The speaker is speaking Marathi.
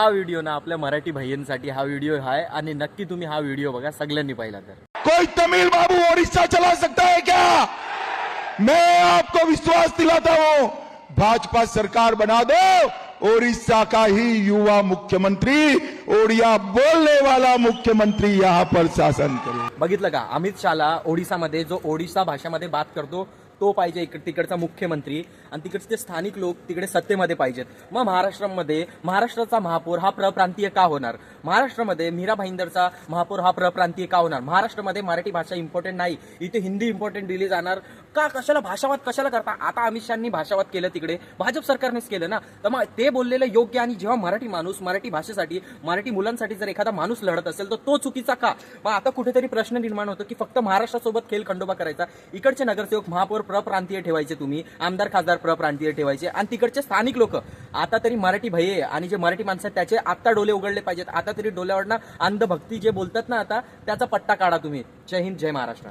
व्हिडिओ ना आपल्या मराठी भैयांसाठी हा व्हिडिओ आहे आणि नक्की तुम्ही हा व्हिडिओ बघा सगळ्यांनी पाहिला तर। कोई तमिल बाबू ओडिशा चला सकता है क्या? मैं आपको विश्वास दिलाता हूं, भाजपा सरकार बना दो, ओडिशा का ही युवा मुख्यमंत्री, ओडिया बोलने वाला मुख्यमंत्री यहां पर शासन करे। बघितलं का, अमित शहाला ओडिसामध्ये जो ओडिसा भाषेमध्ये बात करतो तो पाहिजे तिकडचा मुख्यमंत्री, आणि तिकडचे स्थानिक लोक तिकडे सत्तेमध्ये पाहिजेत। मग महाराष्ट्रामध्ये महाराष्ट्राचा महापौर हा प्रप्रांतीय का होणार? महाराष्ट्रामध्ये मीरा भाईंदरचा महापौर हा प्रप्रांतीय का होणार? महाराष्ट्रामध्ये मराठी भाषा इम्पॉर्टंट नाही, इथे हिंदी इम्पॉर्टंट दिली जाणार का? कशाला भाषावाद कशाला करता? आता अमित शहानी भाषावाद केलं तिकडे, भाजप सरकारनेच केलं ना, तर मग ते बोललेलं योग्य। आणि जेव्हा मराठी माणूस मराठी भाषेसाठी मराठी मुलांसाठी जर एखादा माणूस लढत असेल तर तो चुकीचा का? मग आता कुठेतरी प्रश्न निर्माण होतो की फक्त महाराष्ट्रासोबत खेळ खंडोबा करायचा, इकडचे नगरसेवक महापौर प्रप्रांतीय ठेवायचे, तुम्ही आमदार खासदार प्रप्रांतीय ठेवायचे, आणि तिकडचे स्थानिक लोक आता तरी मराठी भैये आणि जे मराठी माणसं आहेत त्याचे आता डोले उघडले पाहिजेत। आता तरी डोल्यावरनं अंधभक्ती जे बोलतात ना आता त्याचा पट्टा काढा तुम्ही। जय हिंद, जय महाराष्ट्र।